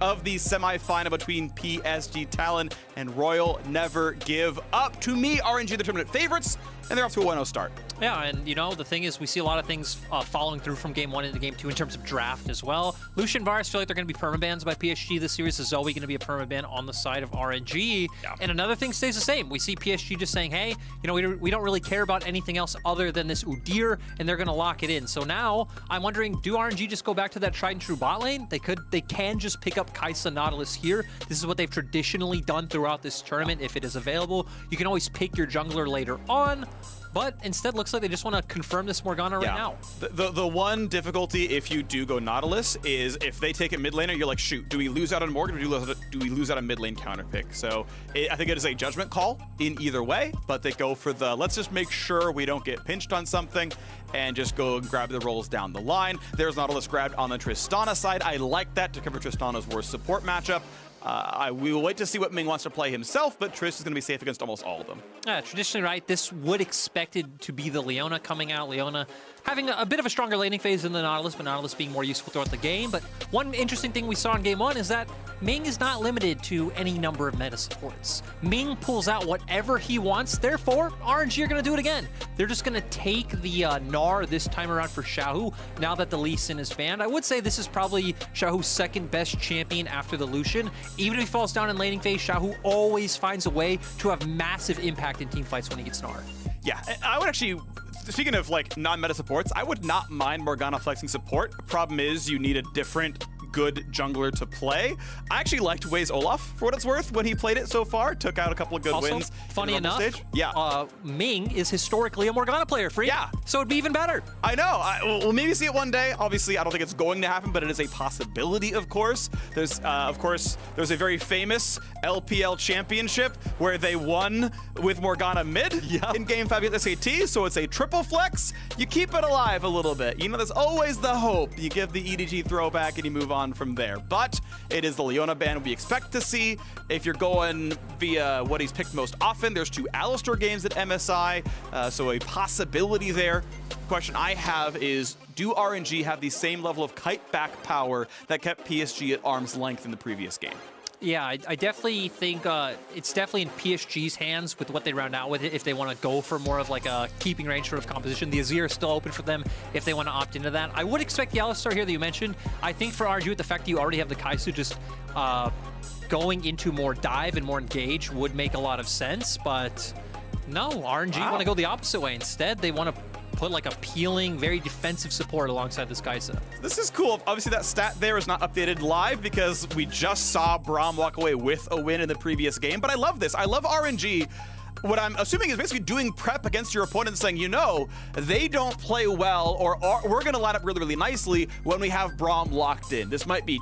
of the semifinal between PSG Talon and Royal Never Give Up. To me, RNG the tournament favorites, and they're off to a 1-0 start. Yeah, and you know, the thing is, we see a lot of things following through from Game 1 into Game 2 in terms of draft as well. Lucian Varus feel like they're going to be permabans by PSG this series. Is Zoe going to be a permaban on the side of RNG? Yeah. And another thing stays the same. We see PSG just saying, hey, you know, we don't really care about anything else other than this Udyr, and they're going to lock it in. So now, I'm wondering, do RNG just go back to that tried and true bot lane? They can just pick up Kai'Sa Nautilus here. This is what they've traditionally done throughout this tournament. If it is available, you can always pick your jungler later on. But instead, looks like they just want to confirm this Morgana right now. The one difficulty if you do go Nautilus is if they take it mid laner, you're like, shoot, do we lose out on Morgan or do we lose out on mid lane counter pick? So I think it is a judgment call in either way, but they go for the, let's just make sure we don't get pinched on something and just go and grab the rolls down the line. There's Nautilus grabbed on the Tristana side. I like that to cover Tristana's worst support matchup. We will wait to see what Ming wants to play himself, but Triss is going to be safe against almost all of them. Yeah, traditionally, right, this would expected to be the Leona coming out. Leona having a bit of a stronger laning phase than the Nautilus, but Nautilus being more useful throughout the game. But one interesting thing we saw in Game 1 is that Ming is not limited to any number of meta supports. Ming pulls out whatever he wants, therefore, RNG are going to do it again. They're just going to take the Gnar this time around for Xiaohu, now that the Lee Sin is banned. I would say this is probably Xiaohu's second best champion after the Lucian. Even if he falls down in laning phase, Xiaohu always finds a way to have massive impact in team fights when he gets Gnar. Yeah, I would actually, speaking of like non-meta supports, I would not mind Morgana flexing support. Problem is you need a different good jungler to play. I actually liked Wei's Olaf, for what it's worth, when he played it so far. Took out a couple of good wins. Funny enough, stage. Yeah. Ming is historically a Morgana player, Freak. Yeah. So it'd be even better. I know. We'll maybe see it one day. Obviously, I don't think it's going to happen, but it is a possibility, of course. There's a very famous LPL championship where they won with Morgana mid in Game 5 at SAT, so it's a triple flex. You keep it alive a little bit. You know, there's always the hope. You give the EDG throwback and you move on from there. But it is the Leona ban we expect to see. If you're going via what he's picked most often, there's 2 Alistar games at MSI, so a possibility there. Question I have is, do RNG have the same level of kite back power that kept PSG at arm's length in the previous game? Yeah, I definitely think it's definitely in PSG's hands with what they round out with it if they want to go for more of like a keeping range sort of composition. The Azir is still open for them if they want to opt into that. I would expect the Alistar here that you mentioned. I think for RNG, with the fact that you already have the Kai'Sa, just going into more dive and more engage would make a lot of sense, but no, RNG want to go the opposite way. Instead, they want to put like a peeling, very defensive support alongside this Kai'Sa. This is cool. Obviously, that stat there is not updated live because we just saw Braum walk away with a win in the previous game, but I love this. I love RNG. What I'm assuming is basically doing prep against your opponent, saying, you know, they don't play well, or we're going to line up really, really nicely when we have Braum locked in. This might be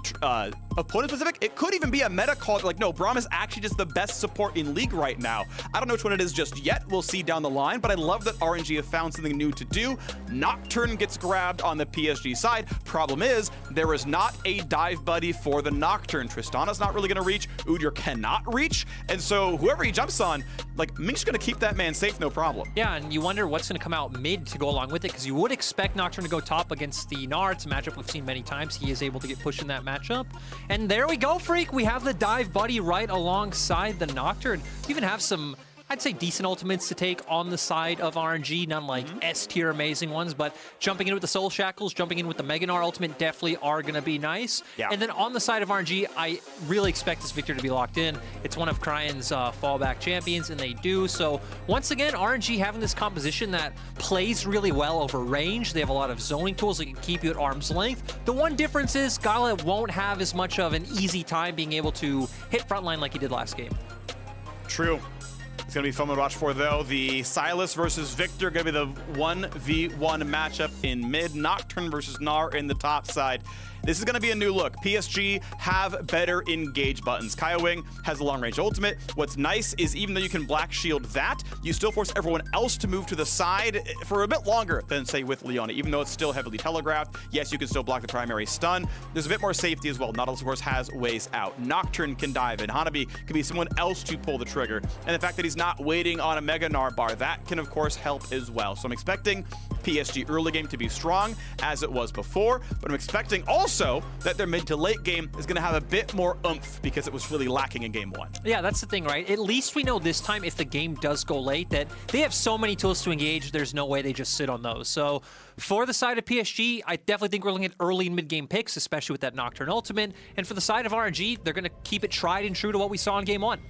opponent specific. It could even be a meta call, like, no, Braum is actually just the best support in League right now. I don't know which one it is just yet. We'll see down the line, but I love that RNG have found something new to do. Nocturne gets grabbed on the PSG side. Problem is, there is not a dive buddy for the Nocturne. Tristana's not really going to reach. Udyr cannot reach. And so whoever he jumps on, like, Ming's going to keep that man safe, no problem. Yeah, and you wonder what's going to come out mid to go along with it, because you would expect Nocturne to go top against the Gnar. It's a matchup we've seen many times. He is able to get pushed in that matchup. And there we go, Freak. We have the dive buddy right alongside the Nocturne. We even have some, I'd say, decent ultimates to take on the side of RNG. None like S-tier amazing ones, but jumping in with the Soul Shackles, jumping in with the Mega Gnar ultimate definitely are going to be nice. Yeah. And then on the side of RNG, I really expect this victor to be locked in. It's one of Cryan's fallback champions, and they do. So once again, RNG having this composition that plays really well over range. They have a lot of zoning tools that can keep you at arm's length. The one difference is Gala won't have as much of an easy time being able to hit frontline like he did last game. True. It's going to be fun to watch for, though. The Sylas versus Victor going to be the 1v1 matchup in mid. Nocturne versus Gnar in the top side. This is going to be a new look. PSG have better engage buttons. Kaya Wing has a long-range ultimate. What's nice is even though you can Black Shield that, you still force everyone else to move to the side for a bit longer than, say, with Leona. Even though it's still heavily telegraphed, yes, you can still block the primary stun. There's a bit more safety as well. Nautilus, of course, has ways out. Nocturne can dive in. Hanabi can be someone else to pull the trigger. And the fact that he's not waiting on a Mega Gnar bar, that can, of course, help as well. So I'm expecting PSG early game to be strong as it was before, but I'm expecting also that their mid to late game is going to have a bit more oomph because it was really lacking in game 1. Yeah, that's the thing, right? At least we know this time if the game does go late that they have so many tools to engage, there's no way they just sit on those. So for the side of PSG, I definitely think we're looking at early and mid-game picks, especially with that Nocturne ultimate. And for the side of RNG, they're going to keep it tried and true to what we saw in game 1.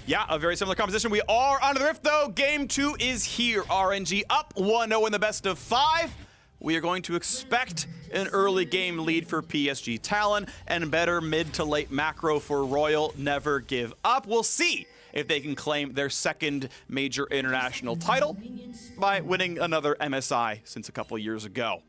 Yeah, a very similar composition. We are on the Rift, though. Game 2 is here. RNG up 1-0 in the best of 5. We are going to expect an early game lead for PSG Talon and better mid to late macro for Royal Never Give Up. We'll see if they can claim their second major international title by winning another MSI since a couple years ago.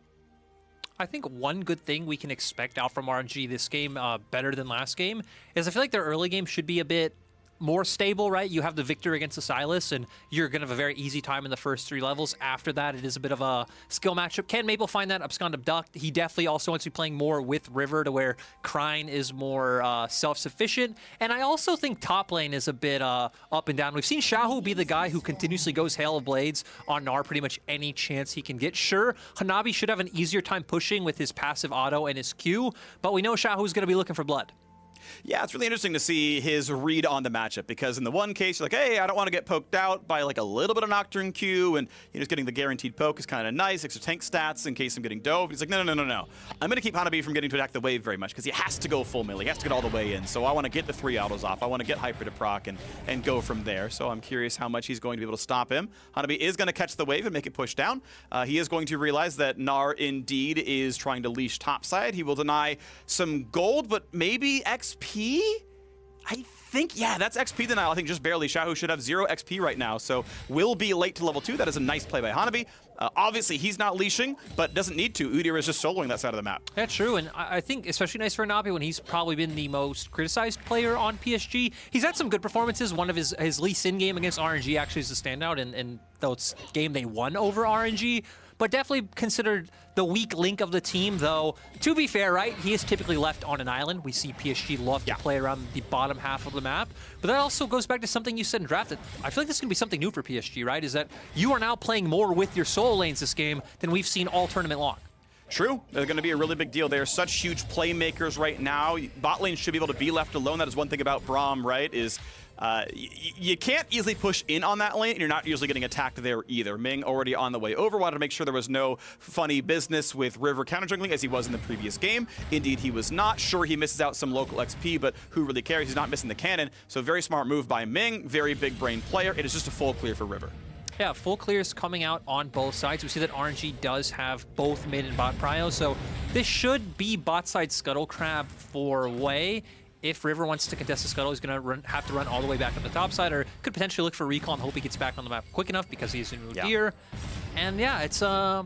I think one good thing we can expect out from RNG this game, better than last game, is I feel like their early game should be a bit more stable, right? You have the victor against the Silas, and you're going to have a very easy time in the first 3 levels. After that, it is a bit of a skill matchup. Can Maple find that abscond abduct? He definitely also wants to be playing more with River to where Kryne is more self-sufficient. And I also think top lane is a bit up and down. We've seen Xiaohu be the guy who continuously goes Hail of Blades on Gnar pretty much any chance he can get. Sure, Hanabi should have an easier time pushing with his passive auto and his Q, but we know Xiaohu's going to be looking for blood. Yeah, it's really interesting to see his read on the matchup because in the one case, you're like, hey, I don't want to get poked out by like a little bit of Nocturne Q, and just getting the guaranteed poke is kind of nice, extra tank stats in case I'm getting dove. He's like, no. I'm going to keep Hanabi from getting to attack the wave very much because he has to go full melee. He has to get all the way in. So I want to get the 3 autos off. I want to get Hyper to proc and go from there. So I'm curious how much he's going to be able to stop him. Hanabi is going to catch the wave and make it push down. He is going to realize that Gnar indeed is trying to leash topside. He will deny some gold, but maybe XP? I think, yeah, that's XP denial. I think just barely. Xiaohu should have 0 XP right now, so will be late to level 2. That is a nice play by Hanabi. Obviously, he's not leashing, but doesn't need to. Udyr is just soloing that side of the map. That's true, and I think especially nice for Hanabi when he's probably been the most criticized player on PSG. He's had some good performances. One of his Lee Sin game against RNG actually is a standout, and those game they won over RNG. But definitely considered the weak link of the team, though. To be fair, right, he is typically left on an island. We see PSG love to play around the bottom half of the map. But that also goes back to something you said in draft. That I feel like this is going to be something new for PSG, right? Is that you are now playing more with your solo lanes this game than we've seen all tournament long. True. They're going to be a really big deal. They are such huge playmakers right now. Bot lane should be able to be left alone. That is one thing about Braum, right, is you can't easily push in on that lane, and you're not usually getting attacked there either. Ming already on the way over, wanted to make sure there was no funny business with River counter-jungling as he was in the previous game. Indeed, he was not. Sure, he misses out some local XP, but who really cares? He's not missing the cannon, so very smart move by Ming. Very big brain player. It is just a full clear for River. Yeah, full clears coming out on both sides. We see that RNG does have both mid and bot prio, so this should be bot side Scuttle Crab for Wei. If River wants to contest the Scuttle, he's going to have to run all the way back on the top side, or could potentially look for recall and hope he gets back on the map quick enough because he's in Udyr. And yeah, it's I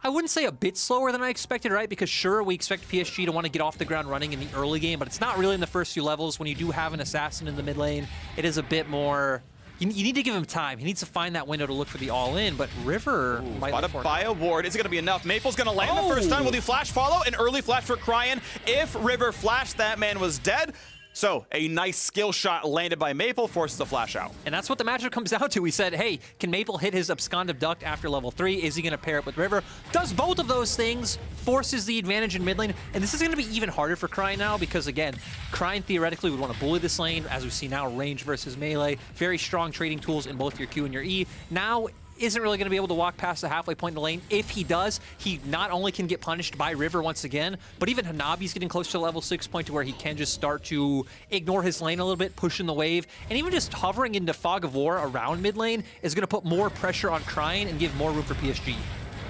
wouldn't say a bit slower than I expected, right? Because sure, we expect PSG to want to get off the ground running in the early game, but it's not really in the first few levels. When you do have an assassin in the mid lane, it is a bit more... You need to give him time. He needs to find that window to look for the all-in, but River might look for buy a ward. Is it going to be enough? Maple's going to land the first time. Will he flash follow? An early flash for Kryne. If River flashed, that man was dead. So a nice skill shot landed by Maple, forces the flash out. And that's what the matchup comes down to. We said, hey, can Maple hit his abscond abduct after level 3? Is he going to pair it with River? Does both of those things, forces the advantage in mid lane. And this is going to be even harder for Kryne now because, again, Kryne theoretically would want to bully this lane. As we see now, range versus melee. Very strong trading tools in both your Q and your E. Now, isn't really going to be able to walk past the halfway point in the lane. If he does, he not only can get punished by River once again, but even Hanabi's getting close to level 6 point to where he can just start to ignore his lane a little bit, pushing the wave, and even just hovering into Fog of War around mid lane is going to put more pressure on Kryne and give more room for PSG.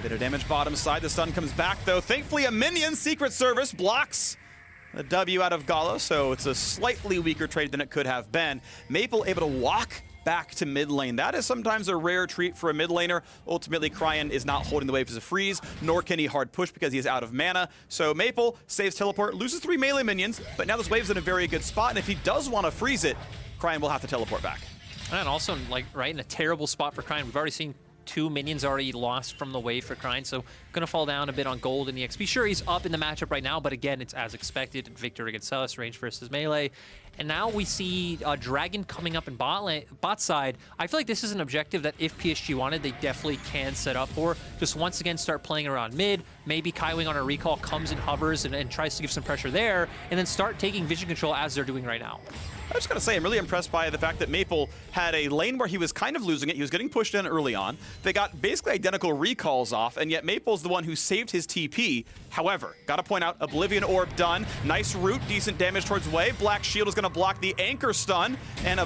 Bit of damage bottom side. The stun comes back, though. Thankfully, a minion Secret Service blocks the W out of Gala, so it's a slightly weaker trade than it could have been. Maple able to walk back to mid lane. That is sometimes a rare treat for a mid laner. Ultimately, Kryne is not holding the wave as a freeze, nor can he hard push because he is out of mana. So Maple saves teleport, loses 3 melee minions, but now this wave's in a very good spot, and if he does want to freeze it, Kryne will have to teleport back. And also, like, right in a terrible spot for Kryne. We've already seen 2 minions already lost from the wave for Krine, so gonna fall down a bit on gold and EXP. Sure, he's up in the matchup right now, but again, it's as expected. Victor against us, range versus melee. And now we see Dragon coming up in bot side. I feel like this is an objective that if PSG wanted, they definitely can set up for. Just once again start playing around mid. Maybe Kaiwing on a recall comes and hovers and tries to give some pressure there, and then start taking vision control as they're doing right now. I was going to say, I'm really impressed by the fact that Maple had a lane where he was kind of losing it. He was getting pushed in early on. They got basically identical recalls off, and yet Maple's the one who saved his TP. However, got to point out, Oblivion Orb done. Nice root, decent damage towards Way. Black Shield is going to block the anchor stun, and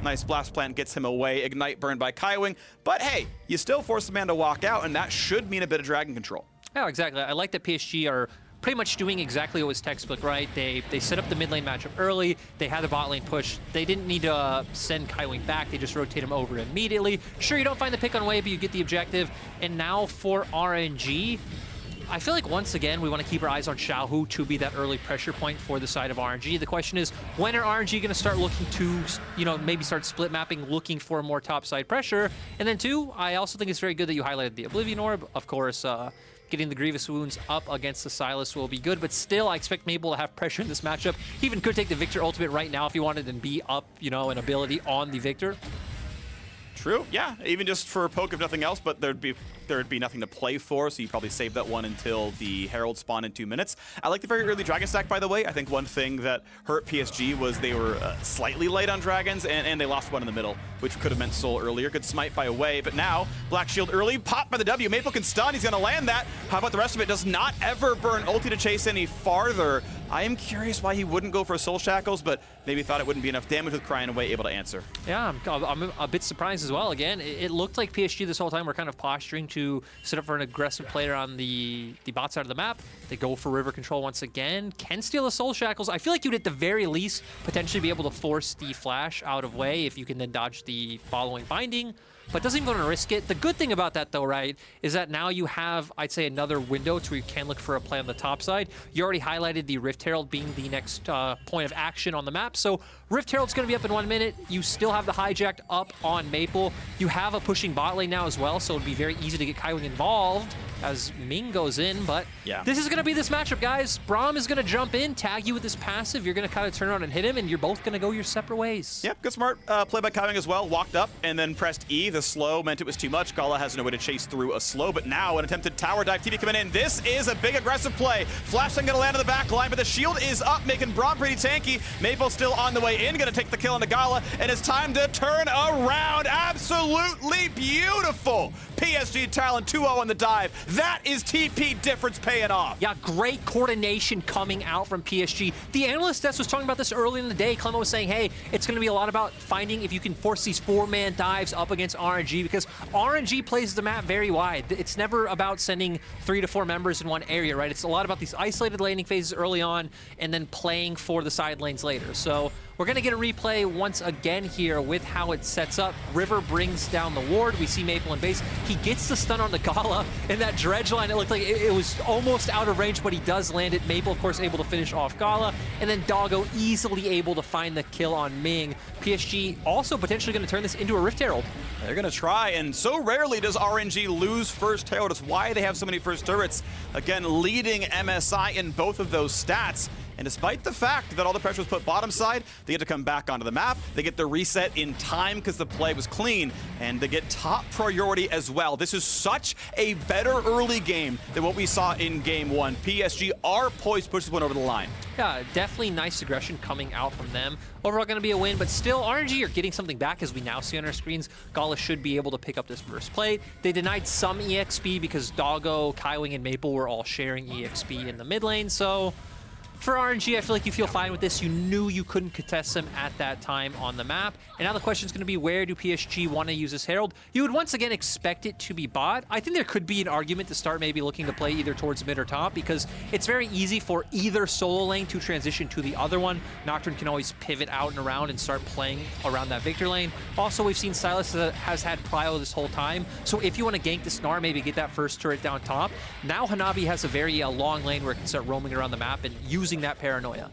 nice Blast Plant gets him away. Ignite burned by Kaiwing. But hey, you still force the man to walk out, and that should mean a bit of Dragon control. Yeah, exactly. I like that PSG are pretty much doing exactly what was textbook, right? They set up the mid lane matchup early. They had the bot lane push. They didn't need to send Kaiwing back. They just rotate him over immediately. Sure, you don't find the pick on Way, but you get the objective. And now for RNG, I feel like once again, we want to keep our eyes on Xiaohu to be that early pressure point for the side of RNG. The question is, when are RNG going to start looking to, maybe start split mapping, looking for more top side pressure? And then 2, I also think it's very good that you highlighted the Oblivion Orb. Of course, getting the Grievous Wounds up against the Sylas will be good, but still, I expect Maple to have pressure in this matchup. He even could take the Victor ultimate right now if he wanted and be up, an ability on the Victor. True, yeah, even just for a poke if nothing else, but there'd be nothing to play for, so you probably save that one until the Herald spawn in 2 minutes. I like the very early Dragon stack, by the way. I think one thing that hurt PSG was they were slightly late on Dragons, and they lost one in the middle, which could have meant Soul earlier. Good smite by Away, but now Black Shield early, popped by the W. Maple can stun, he's gonna land that. How about the rest of it? Does not ever burn ulti to chase any farther. I am curious why he wouldn't go for Soul Shackles, but maybe thought it wouldn't be enough damage with Crying Away able to answer. Yeah, I'm a bit surprised as well. Again, it looked like PSG this whole time were kind of posturing to set up for an aggressive player on the bot side of the map. They go for river control once again. Can steal the Soul Shackles. I feel like you'd at the very least potentially be able to force the flash out of Way if you can then dodge the following binding. But doesn't even want to risk it. The good thing about that, though, right, is that now you have, I'd say, another window to where you can look for a play on the top side. You already highlighted the Rift Herald being the next point of action on the map. So Rift Herald's going to be up in 1 minute. You still have the hijacked up on Maple. You have a pushing bot lane now as well, so it'd be very easy to get Kaiwing involved as Ming goes in. But yeah, this is going to be this matchup, guys. Braum is going to jump in, tag you with this passive. You're going to kind of turn around and hit him, and you're both going to go your separate ways. Yep, good smart play by Kaiwing as well. Walked up and then pressed E. The slow meant it was too much. Gala has no way to chase through a slow, but now an attempted tower dive. TD coming in. This is a big aggressive play. Flashing going to land on the back line, but the shield is up, making Braum pretty tanky. Maple still on the way in, going to take the kill on the Gala, and it's time to turn around. Absolutely beautiful. PSG Talon 2-0 on the dive. That is TP difference paying off. Yeah, great coordination coming out from PSG. The analyst desk was talking about this early in the day. Clement was saying, hey, it's going to be a lot about finding if you can force these 4-man dives up against RNG, because RNG plays the map very wide. It's never about sending 3 to 4 members in one area, right? It's a lot about these isolated laning phases early on and then playing for the side lanes later. So we're going to get a replay once again here with how it sets up. River brings down the ward. We see Maple in base. He gets the stun on the Gala. In that dredge line, it looked like it was almost out of range, but he does land it. Maple, of course, able to finish off Gala. And then Doggo easily able to find the kill on Ming. PSG also potentially going to turn this into a Rift Herald. They're going to try, and so rarely does RNG lose first Herald. It's why they have so many first turrets. Again, leading MSI in both of those stats. And despite the fact that all the pressure was put bottom side, they get to come back onto the map. They get the reset in time because the play was clean, and they get top priority as well. This is such a better early game than what we saw in game 1. PSG are poised to push this one over the line. Yeah, definitely nice aggression coming out from them. Overall going to be a win, but still RNG are getting something back as we now see on our screens. Gala should be able to pick up this first plate. They denied some EXP because Doggo, Kaiwing, and Maple were all sharing EXP in the mid lane, so for RNG, I feel like you feel fine with this. You knew you couldn't contest them at that time on the map. And now the question is going to be, where do PSG want to use this Herald? You would once again expect it to be bot. I think there could be an argument to start maybe looking to play either towards mid or top, because it's very easy for either solo lane to transition to the other one. Nocturne can always pivot out and around and start playing around that Victor lane. Also, we've seen Sylas has had Prio this whole time. So if you want to gank the Snar, maybe get that first turret down top. Now Hanabi has a very long lane where it can start roaming around the map and using that paranoia.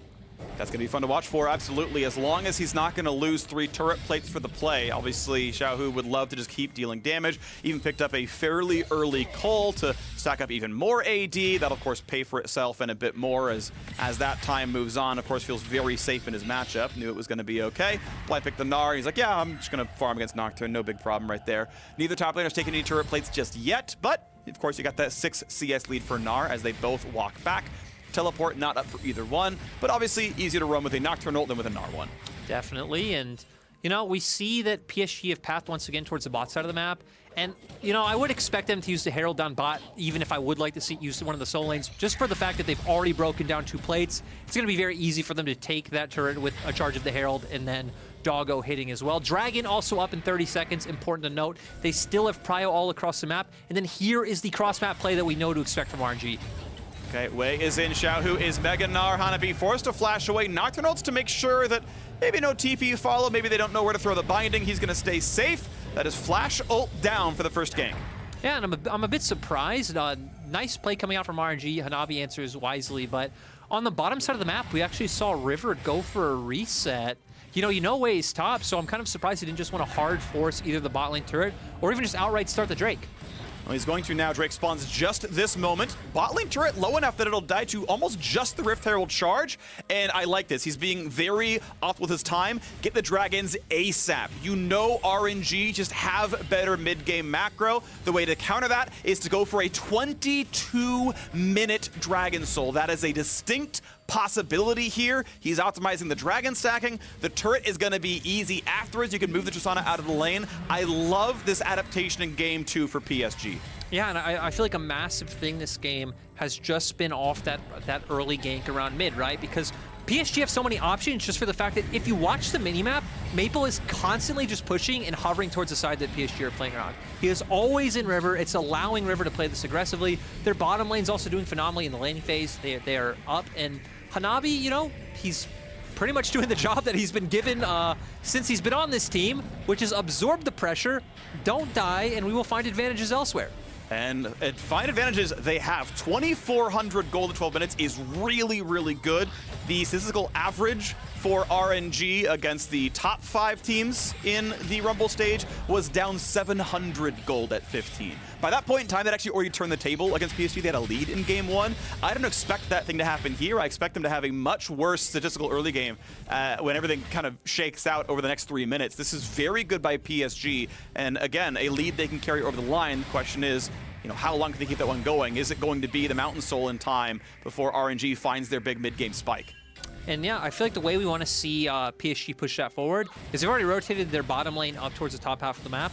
That's going to be fun to watch for, absolutely, as long as he's not going to lose 3 turret plates for the play. Obviously, Xiaohu would love to just keep dealing damage, even picked up a fairly early cull to stack up even more AD. That'll, of course, pay for itself and a bit more as that time moves on. Of course, feels very safe in his matchup. Knew it was going to be okay. Blind picked the Gnar. He's like, yeah, I'm just going to farm against Nocturne. No big problem right there. Neither top laner's taking any turret plates just yet, but, of course, you got that 6 CS lead for Gnar as they both walk back. Teleport not up for either one, but obviously easier to run with a Nocturne ult than with a Gnar one. Definitely, and you know, we see that PSG have pathed once again towards the bot side of the map, and you know, I would expect them to use the Herald down bot, even if I would like to see use one of the solo lanes, just for the fact that they've already broken down 2 plates. It's going to be very easy for them to take that turret with a charge of the Herald, and then Doggo hitting as well. Dragon also up in 30 seconds, important to note. They still have Prio all across the map, and then here is the cross-map play that we know to expect from RNG. Okay, Wei is in, Xiaohu is Mega Gnar, Hanabi forced to flash away. Nocturne ults to make sure that maybe no TP follow, maybe they don't know where to throw the binding. He's going to stay safe. That is flash ult down for the first gank. Yeah, and I'm a bit surprised. Nice play coming out from RNG. Hanabi answers wisely, but on the bottom side of the map, we actually saw River go for a reset. You know Wei's top, so I'm kind of surprised he didn't just want to hard force either the bot lane turret or even just outright start the Drake. Well, he's going to now. Drake spawns just this moment. Bot lane turret low enough that it'll die to almost just the Rift Herald charge. And I like this. He's being very off with his time. Get the dragons ASAP. You know RNG just have better mid-game macro. The way to counter that is to go for a 22-minute Dragon Soul. That is a distinct possibility here. He's optimizing the dragon stacking. The turret is going to be easy afterwards. You can move the Tristana out of the lane. I love this adaptation in game 2 for PSG. Yeah, and I feel like a massive thing this game has just been off that early gank around mid, right? Because PSG have so many options just for the fact that if you watch the minimap, Maple is constantly just pushing and hovering towards the side that PSG are playing around. He is always in River. It's allowing River to play this aggressively. Their bottom lane's also doing phenomenally in the laning phase. They are up, and Hanabi, you know, he's pretty much doing the job that he's been given since he's been on this team, which is absorb the pressure, don't die, and we will find advantages elsewhere. And find advantages they have. 2,400 gold in 12 minutes is really, really good. The statistical average for RNG against the top 5 teams in the Rumble stage was down 700 gold at 15. By that point in time, that actually already turned the table against PSG. They had a lead in game 1. I don't expect that thing to happen here. I expect them to have a much worse statistical early game when everything kind of shakes out over the next 3 minutes. This is very good by PSG. And again, a lead they can carry over the line. The question is, you know, how long can they keep that one going? Is it going to be the Mountain Soul in time before RNG finds their big mid-game spike? And yeah, I feel like the way we want to see PSG push that forward is they've already rotated their bottom lane up towards the top half of the map.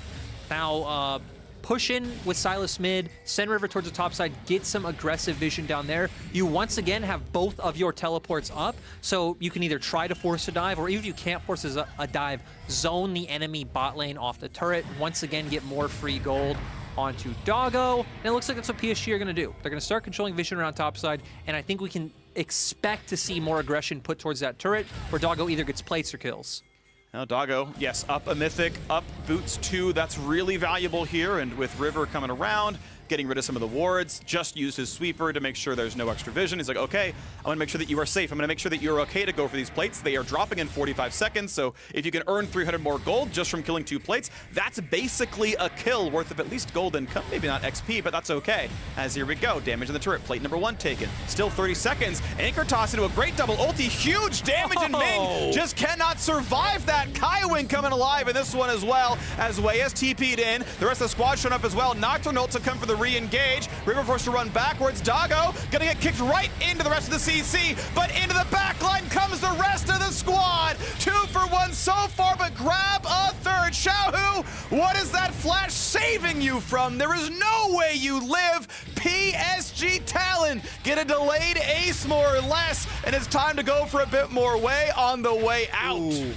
Now, push in with Sylas mid, send River towards the top side, get some aggressive vision down there. You once again have both of your teleports up, so you can either try to force a dive, or even if you can't force a dive, zone the enemy bot lane off the turret. Once again, get more free gold onto Doggo, and it looks like that's what PSG are going to do. They're going to start controlling vision around topside, and I think we can expect to see more aggression put towards that turret, where Doggo either gets plates or kills. Now Doggo, yes, up a Mythic, up Boots 2. That's really valuable here, and with River coming around, getting rid of some of the wards, just use his sweeper to make sure there's no extra vision. He's like, okay, I want to make sure that you are safe. I'm going to make sure that you're okay to go for these plates. They are dropping in 45 seconds, so if you can earn 300 more gold just from killing 2 plates, that's basically a kill worth of at least gold income. Maybe not XP, but that's okay. As here we go, damage in the turret. Plate number 1 taken. Still 30 seconds. Anchor toss into a great double ulti. Huge damage, and Ming just cannot survive that. Kaiwing coming alive in this one as well, as Wei has TP'd in. The rest of the squad showing up as well. Nocturne ults have come for the re-engage. River forced to run backwards. Doggo gonna get kicked right into the rest of the CC, but into the backline comes the rest of the squad. 2 for 1 so far, but grab a third. Xiaohu, what is that flash saving you from? There is no way you live. PSG Talon get a delayed ace more or less, and it's time to go for a bit more Wei on the way out. Ooh.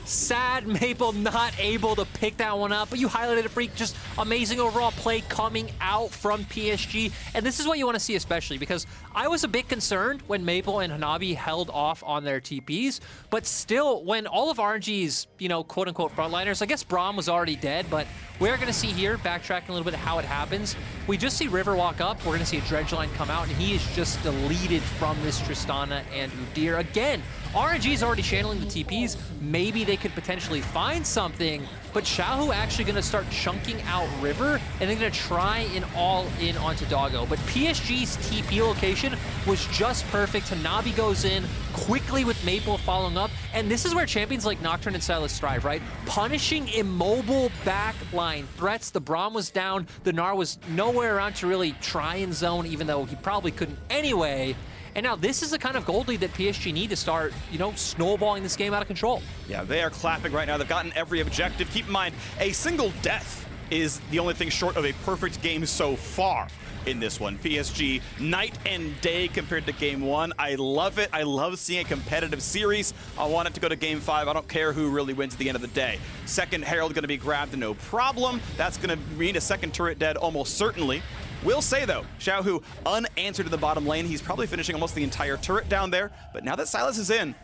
Sad Maple not able to pick that one up, but you highlighted it, Freak. Just amazing overall play coming out from PSG. And this is what you want to see especially, because I was a bit concerned when Maple and Hanabi held off on their TPs, but still, when all of RNG's, you know, quote-unquote frontliners, I guess Braum was already dead, but we're going to see here, backtracking a little bit how it happens, we just see River walk up, we're going to see a Dredge line come out, and he is just deleted from this Tristana and Udyr. Again, RNG is already channeling the TPs. Maybe they could potentially find something, but Xiaohu actually going to start chunking out River, and they're going to try and all in onto Doggo. But PSG's TP location was just perfect. Hanabi goes in quickly with Maple following up, and this is where champions like Nocturne and Sylas thrive, right? Punishing immobile backline threats. The Braum was down. The Gnar was nowhere around to really try and zone, even though he probably couldn't anyway. And now this is the kind of gold lead that PSG need to start, you know, snowballing this game out of control. Yeah, they are clapping right now. They've gotten every objective. Keep in mind, a single death is the only thing short of a perfect game so far in this one. PSG, night and day compared to game 1. I love it. I love seeing a competitive series. I want it to go to game 5. I don't care who really wins at the end of the day. Second Herald going to be grabbed, no problem. That's going to mean a second turret dead almost certainly. Will say, though, Xiaohu unanswered in the bottom lane. He's probably finishing almost the entire turret down there. But now that Sylas is in,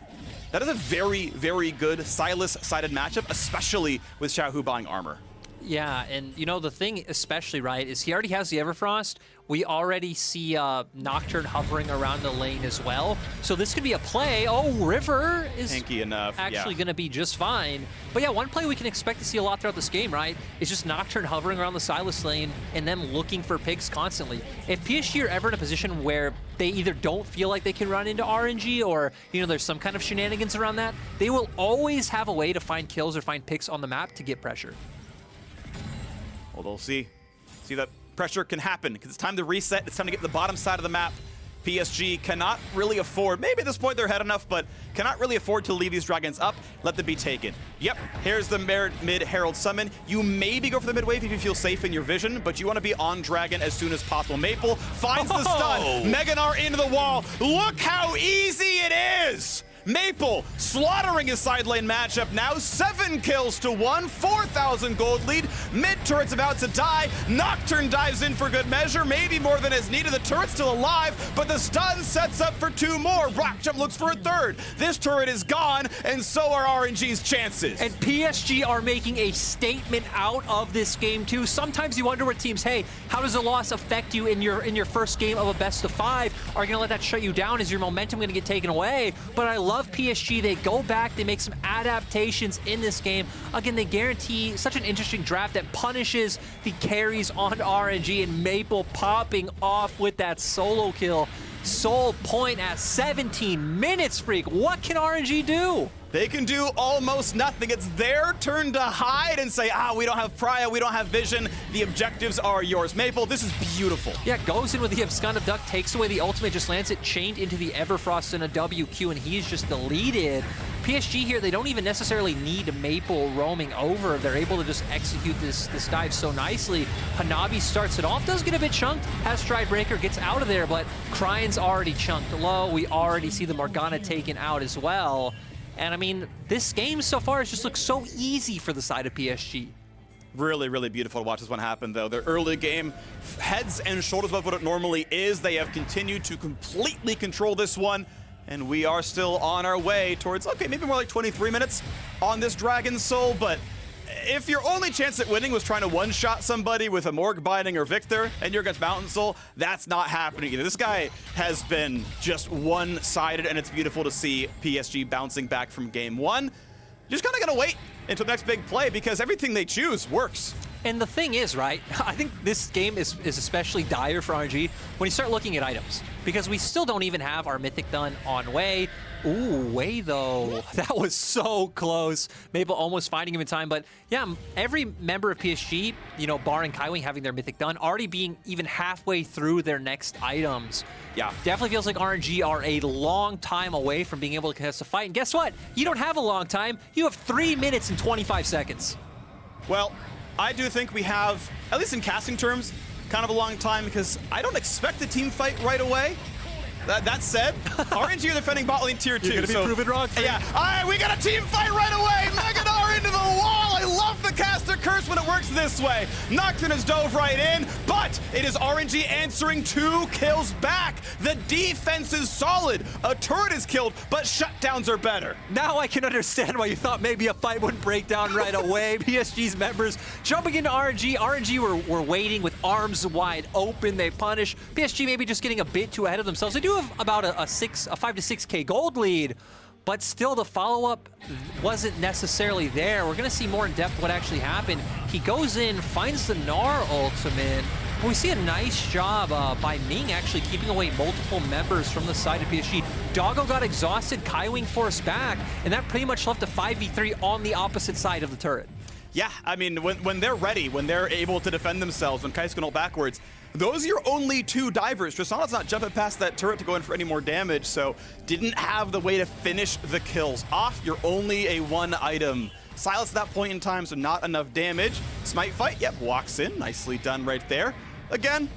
that is a very, very good Sylas-sided matchup, especially with Xiaohu buying armor. Yeah, and you know, the thing especially, right, is he already has the Everfrost. We already see Nocturne hovering around the lane as well. So this could be a play. Oh, River is hanky enough, actually going to be just fine. But yeah, one play we can expect to see a lot throughout this game, right, is just Nocturne hovering around the Sylas lane and them looking for picks constantly. If PSG are ever in a position where they either don't feel like they can run into RNG or, you know, there's some kind of shenanigans around that, they will always have a way to find kills or find picks on the map to get pressure. Well, they'll see that pressure can happen because it's time to reset. It's time to get to the bottom side of the map. PSG cannot really afford, maybe at this point they're ahead enough, but cannot really afford to leave these dragons up, let them be taken. Yep, here's the mid Herald summon. You maybe go for the mid wave if you feel safe in your vision, but you want to be on dragon as soon as possible. Maple finds the stun. Mega Gnar into the wall. Look how easy it is. Maple slaughtering his side lane matchup now. 7 kills to 1, 4,000 gold lead. Mid turret's about to die. Nocturne dives in for good measure, maybe more than is needed. The turret's still alive, but the stun sets up for 2 more. Rockjump looks for a 3rd. This turret is gone, and so are RNG's chances. And PSG are making a statement out of this game too. Sometimes you wonder what teams, hey, how does a loss affect you in your first game of a best of 5? Are you gonna let that shut you down? Is your momentum gonna get taken away? But I love PSG. They go back, they make some adaptations in this game. Again, they guarantee such an interesting draft that punishes the carries on RNG, and Maple popping off with that solo kill. Soul point at 17 minutes, Freak. What can RNG do? They can do almost nothing. It's their turn to hide and say, we don't have Pria, we don't have vision. The objectives are yours. Maple, this is beautiful. Yeah, goes in with the Abscond Duck, takes away the ultimate, just lands it chained into the Everfrost in a WQ, and he's just deleted. PSG here, they don't even necessarily need Maple roaming over. They're able to just execute this dive so nicely. Hanabi starts it off, does get a bit chunked, has Stride Breaker, gets out of there, but Cryan's already chunked low. We already see the Morgana taken out as well. And I mean, this game so far has just looked so easy for the side of PSG. Really, really beautiful to watch this one happen, though. Their early game, heads and shoulders above what it normally is. They have continued to completely control this one, and we are still on our way towards, okay, maybe more like 23 minutes on this Dragon Soul, but if your only chance at winning was trying to one-shot somebody with a Morg Binding or Victor and you're against Mountain Soul, that's not happening either. This guy has been just one-sided, and it's beautiful to see PSG bouncing back from game 1. Just kind of gonna wait until the next big play because everything they choose works. And the thing is, right, I think this game is especially dire for RNG when you start looking at items, because we still don't even have our Mythic done on Way. Ooh, Way though, that was so close. Maple almost finding him in time, but yeah, every member of PSG, you know, barring Kaiwing having their Mythic done, already being even halfway through their next items. Yeah, definitely feels like RNG are a long time away from being able to contest a fight. And guess what? You don't have a long time. You have 3 minutes and 25 seconds. Well, I do think we have, at least in casting terms, kind of a long time because I don't expect a team fight right away. That said, RNG are defending bot lane tier 2. You're gonna be proven wrong. Yeah, all right, we got a team fight right away. Mega Gnar into the wall. I love the caster curse when it works this way. Nocturne has dove right in, but it is RNG answering 2 kills back. The defense is solid. A turret is killed, but shutdowns are better. Now I can understand why you thought maybe a fight wouldn't break down right away. PSG's members jumping into RNG. RNG were waiting with arms wide open. They punish. PSG maybe just getting a bit too ahead of themselves. They do have about a 5 to 6K gold lead, but still the follow-up wasn't necessarily there. We're going to see more in depth what actually happened. He goes in, finds the Gnar ultimate. We see a nice job by Ming actually keeping away multiple members from the side of PSG. Doggo got exhausted, Kaiwing forced back, and that pretty much left a 5v3 on the opposite side of the turret. Yeah, I mean, when they're ready, when they're able to defend themselves, when Kai's going backwards, those are your only 2 divers. Tristana's not jumping past that turret to go in for any more damage, so didn't have the way to finish the kills off. You're only a 1 item. Silas at that point in time, so not enough damage. Smite fight, yep, walks in. Nicely done right there. Again,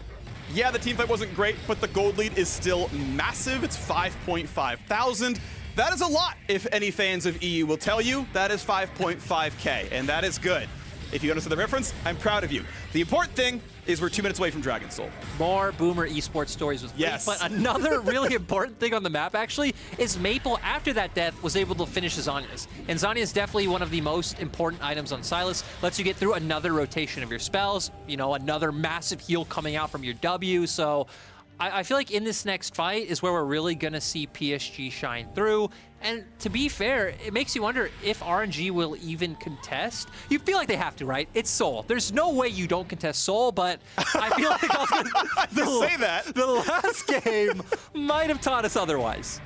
yeah, the team fight wasn't great, but the gold lead is still massive. It's 5.5 thousand. That is a lot, if any fans of EU will tell you. That is 5.5K, and that is good. If you understand the reference, I'm proud of you. The important thing is we're 2 minutes away from Dragon Soul. More Boomer esports stories with yes. But another really important thing on the map, actually, is Maple, after that death, was able to finish Zhonya's. And Zhonya is definitely one of the most important items on Silas. Lets you get through another rotation of your spells, you know, another massive heal coming out from your W. So I feel like in this next fight is where we're really going to see PSG shine through. And to be fair, it makes you wonder if RNG will even contest. You feel like they have to, right? It's Soul. There's no way you don't contest Soul, but I feel like the last game might have taught us otherwise.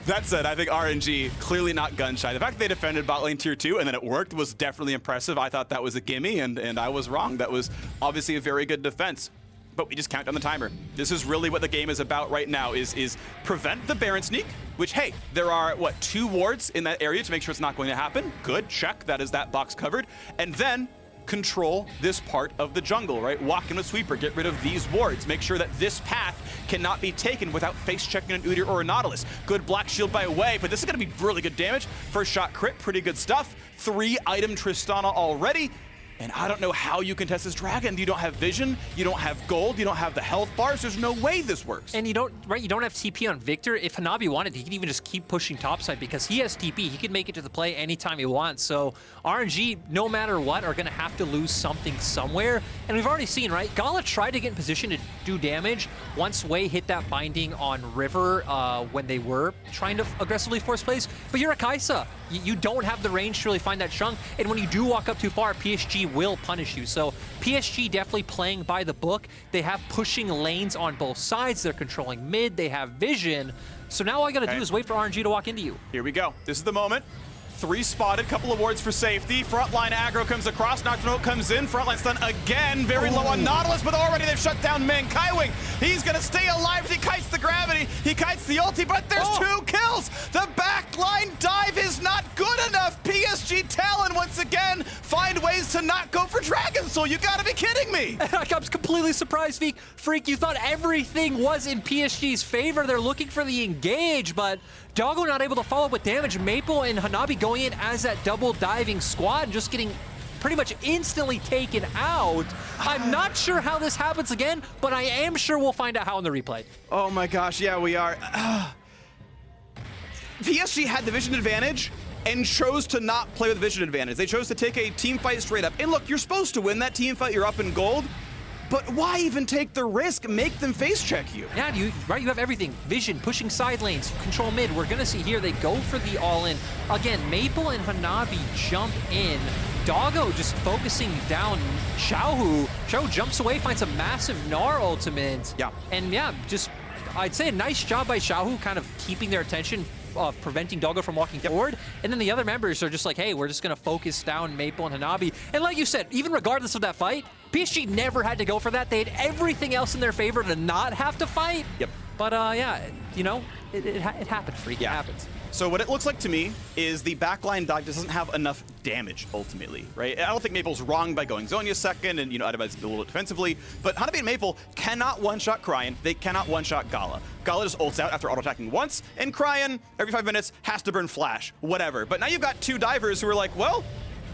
That said, I think RNG, clearly not gun-shy. The fact that they defended bot lane tier 2 and then it worked was definitely impressive. I thought that was a gimme, and I was wrong. That was obviously a very good defense. But we just count down the timer. This is really what the game is about right now, is prevent the Baron sneak, which, hey, there are, what, 2 wards in that area to make sure it's not going to happen. Good, check, that is that box covered. And then control this part of the jungle, right? Walk in with Sweeper, get rid of these wards. Make sure that this path cannot be taken without face-checking an Udyr or a Nautilus. Good Black Shield by Way, but this is gonna be really good damage. First shot crit, pretty good stuff. 3-item Tristana already. And I don't know how you contest this dragon. You don't have vision, you don't have gold, you don't have the health bars. There's no way this works. And you don't have TP on Victor. If Hanabi wanted, he could even just keep pushing topside because he has TP. He can make it to the play anytime he wants. So RNG, no matter what, are going to have to lose something somewhere. And we've already seen, right? Gala tried to get in position to do damage once Wei hit that binding on River when they were trying to aggressively force plays. But you're a Kai'Sa. You don't have the range to really find that chunk. And when you do walk up too far, PSG will punish you. So PSG definitely playing by the book. They have pushing lanes on both sides. They're controlling mid. They have vision. So now all I got to do is wait for RNG to walk into you. Here we go. This is the moment. 3 spotted, couple of wards for safety. Frontline aggro comes across, Nocturne comes in, frontline stun again, very low on Nautilus, but already they've shut down Ming. Kaiwing, he's gonna stay alive as he kites the gravity, he kites the ulti, but there's 2 kills! The backline dive is not good enough! PSG Talon once again find ways to not go for Dragon Soul, you gotta be kidding me! I'm completely surprised, Freak, you thought everything was in PSG's favor. They're looking for the engage, but Doggo not able to follow up with damage. Maple and Hanabi going in as that double diving squad and just getting pretty much instantly taken out. I'm not sure how this happens again, but I am sure we'll find out how in the replay. Oh my gosh, yeah, we are. PSG had the vision advantage and chose to not play with vision advantage. They chose to take a team fight straight up. And look, you're supposed to win that team fight, you're up in gold. But why even take the risk? Make them face check you. Yeah, you have everything. Vision, pushing side lanes, control mid. We're gonna see here, they go for the all-in. Again, Maple and Hanabi jump in. Doggo just focusing down Xiaohu. Xiaohu jumps away, finds a massive Gnar ultimate. Yeah. And yeah, just, I'd say a nice job by Xiaohu kind of keeping their attention, preventing Doggo from walking forward. And then the other members are just like, hey, we're just gonna focus down Maple and Hanabi. And like you said, even regardless of that fight, PSG never had to go for that. They had everything else in their favor to not have to fight. Yep. But yeah, you know, it happened, Freak. Yeah. It happens. So what it looks like to me is the backline dive doesn't have enough damage ultimately, right? I don't think Maple's wrong by going Zhonya second and, you know, itemize a little defensively, but Hanabi and Maple cannot one-shot Cryan. They cannot one-shot Gala. Gala just ults out after auto-attacking once, and Cryan, every 5 minutes, has to burn Flash, whatever. But now you've got 2 divers who are like, well,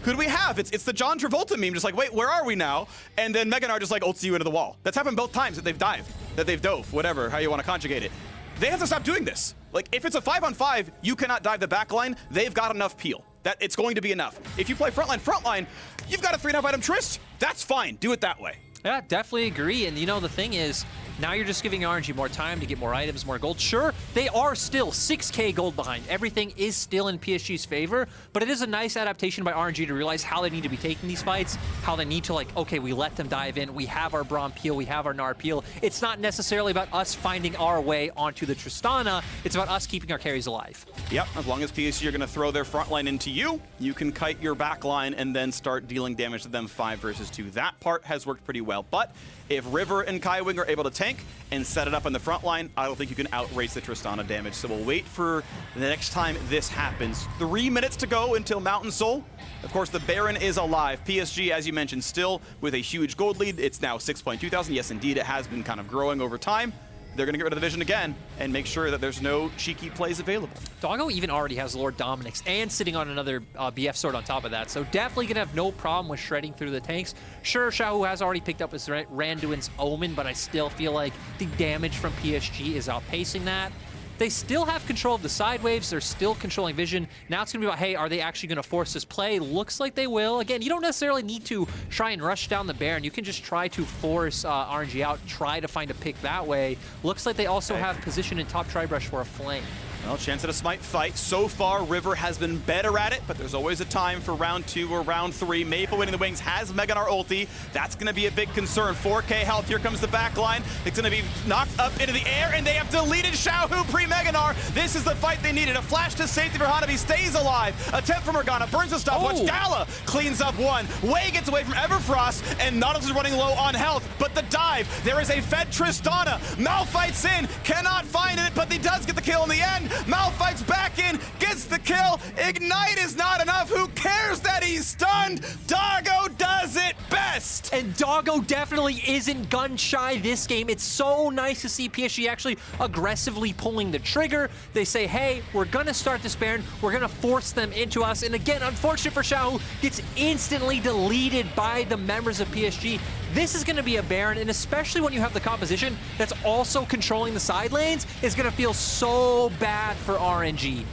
who do we have? It's the John Travolta meme, just like, wait, where are we now? And then Mega Gnar just like ults you into the wall. That's happened both times that they've dived, that they've dove, whatever, how you want to conjugate it. They have to stop doing this. Like, if it's a 5-on-5, you cannot dive the backline. They've got enough peel. That it's going to be enough. If you play frontline, you've got a 3.5 item Trist. That's fine. Do it that way. Yeah, definitely agree. And you know, the thing is, now you're just giving RNG more time to get more items, more gold. Sure, they are still 6K gold behind. Everything is still in PSG's favor, but it is a nice adaptation by RNG to realize how they need to be taking these fights, how they need to, like, okay, we let them dive in. We have our Braum peel. We have our Gnar peel. It's not necessarily about us finding our way onto the Tristana. It's about us keeping our carries alive. Yep, as long as PSG are going to throw their front line into you, you can kite your back line and then start dealing damage to them 5 versus 2. That part has worked pretty well, but if River and Kaiwing are able to tank and set it up in the front line, I don't think you can outrace the Tristana damage. So we'll wait for the next time this happens. 3 minutes to go until Mountain Soul. Of course, the Baron is alive. PSG, as you mentioned, still with a huge gold lead. It's now 6.2 thousand. Yes, indeed, it has been kind of growing over time. They're going to get rid of the vision again and make sure that there's no cheeky plays available. Doggo even already has Lord Dominic's and sitting on another BF sword on top of that, so definitely going to have no problem with shredding through the tanks. Sure, Xiaohu has already picked up his Randuin's Omen, but I still feel like the damage from PSG is outpacing that. They still have control of the side waves. They're still controlling vision. Now it's going to be about, hey, are they actually going to force this play? Looks like they will. Again, you don't necessarily need to try and rush down the Baron. You can just try to force RNG out, try to find a pick that way. Looks like they also have position in top tri-brush for a flame. Well, chance at a smite fight. So far, River has been better at it, but there's always a time for round 2 or round 3. Maple winning the wings has Mega Gnar ulti. That's going to be a big concern. 4K health. Here comes the back line. It's going to be knocked up into the air, and they have deleted Xiaohu pre-Mega Gnar. This is the fight they needed. A flash to safety for Hanabi. Stays alive. Attempt from Morgana. Burns the stopwatch. Gala cleans up one. Wei gets away from Everfrost, and Nautilus is running low on health. But the dive. There is a fed Tristana. Malphite's in. Cannot find it, but he does get the kill in the end. Malphite's back in, gets the kill. Ignite is not enough. Who cares that he's stunned? Doggo does it best. And Doggo definitely isn't gun shy this game. It's so nice to see PSG actually aggressively pulling the trigger. They say, hey, we're going to start this Baron. We're going to force them into us. And again, unfortunate for Xiaohu, gets instantly deleted by the members of PSG. This is going to be a Baron, and especially when you have the composition that's also controlling the side lanes, is going to feel so bad for RNG.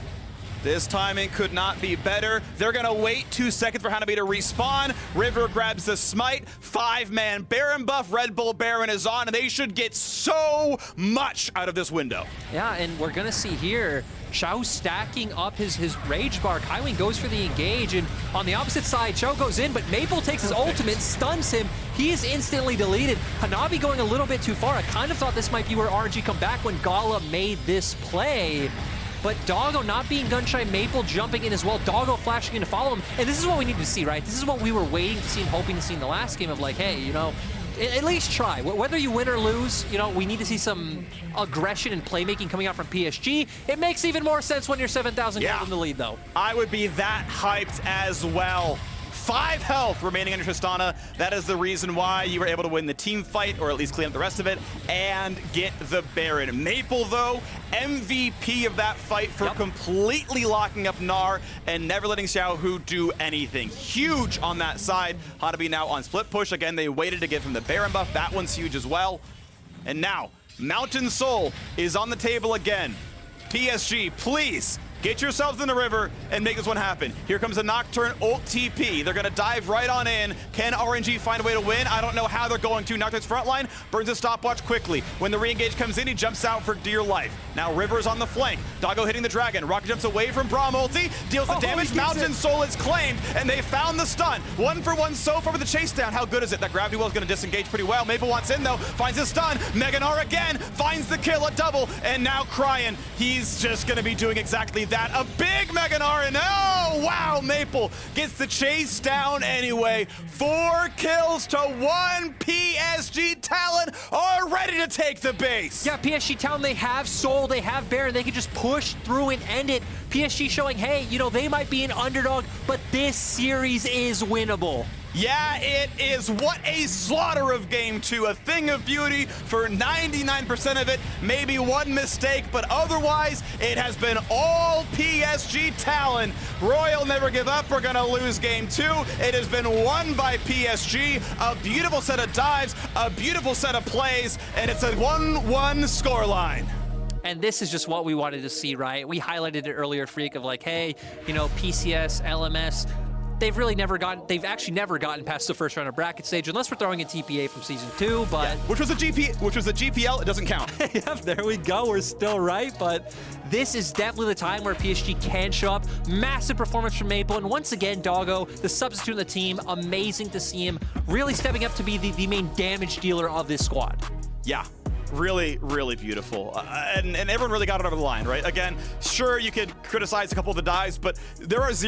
This timing could not be better. They're going to wait 2 seconds for Hanabi to respawn. River grabs the smite. 5-man Baron buff. Red Bull Baron is on, and they should get so much out of this window. Yeah, and we're going to see here Xiao stacking up his rage bar. Kaiwing goes for the engage, and on the opposite side, Xiao goes in, but Maple takes his ultimate, stuns him. He is instantly deleted. Hanabi going a little bit too far. I kind of thought this might be where RNG come back when Gala made this play. But Doggo not being gun-shy, Maple jumping in as well, Doggo flashing in to follow him. And this is what we need to see, right? This is what we were waiting to see and hoping to see in the last game of like, hey, you know, at least try. Whether you win or lose, you know, we need to see some aggression and playmaking coming out from PSG. It makes even more sense when you're 7,000 gold in the lead, though. I would be that hyped as well. 5 health remaining under Tristana. That is the reason why you were able to win the team fight, or at least clean up the rest of it, and get the Baron. Maple, though, MVP of that fight for completely locking up Gnar and never letting Xiaohu do anything. Huge on that side. Hanabi now on split push. Again, they waited to give him the Baron buff. That one's huge as well. And now, Mountain Soul is on the table again. PSG, please get yourselves in the river and make this one happen. Here comes a Nocturne ult TP. They're gonna dive right on in. Can RNG find a way to win? I don't know how they're going to. Nocturne's front line burns a stopwatch quickly. When the re-engage comes in, he jumps out for dear life. Now River's on the flank. Doggo hitting the dragon. Rocket jumps away from Braum ulti, deals the damage. Mountain Soul is claimed, and they found the stun. 1 for 1 so far with the chase down. How good is it? That gravity well is gonna disengage pretty well. Maple wants in though, finds his stun. Mega Gnar again, finds the kill, a double, and now Crying. He's just gonna be doing exactly that. A big Mega Gnar, and oh wow, Maple gets the chase down anyway. 4 kills to 1. PSG Talon are ready to take the base. Yeah, PSG Talon, they have Soul, they have Baron, they can just push through and end it. PSG showing, hey, you know, they might be an underdog, but this series is winnable. Yeah, it is. What a slaughter of game 2. A thing of beauty for 99% of it. Maybe one mistake, but otherwise, it has been all PSG talent. Royal never give up. We're going to lose game 2. It has been won by PSG. A beautiful set of dives, a beautiful set of plays, and it's a 1-1 scoreline. And this is just what we wanted to see, right? We highlighted it earlier, Freak, of like, hey, you know, PCS, LMS, they've actually never gotten past the first round of bracket stage, unless we're throwing in TPA from season 2, but... Yeah, which was a GPL, it doesn't count. Yep, there we go, we're still right, but this is definitely the time where PSG can show up. Massive performance from Maple, and once again, Doggo, the substitute in the team, amazing to see him really stepping up to be the main damage dealer of this squad. Yeah. Really, really beautiful. And everyone really got it over the line, right? Again, sure, you could criticize a couple of the dives, but there are 0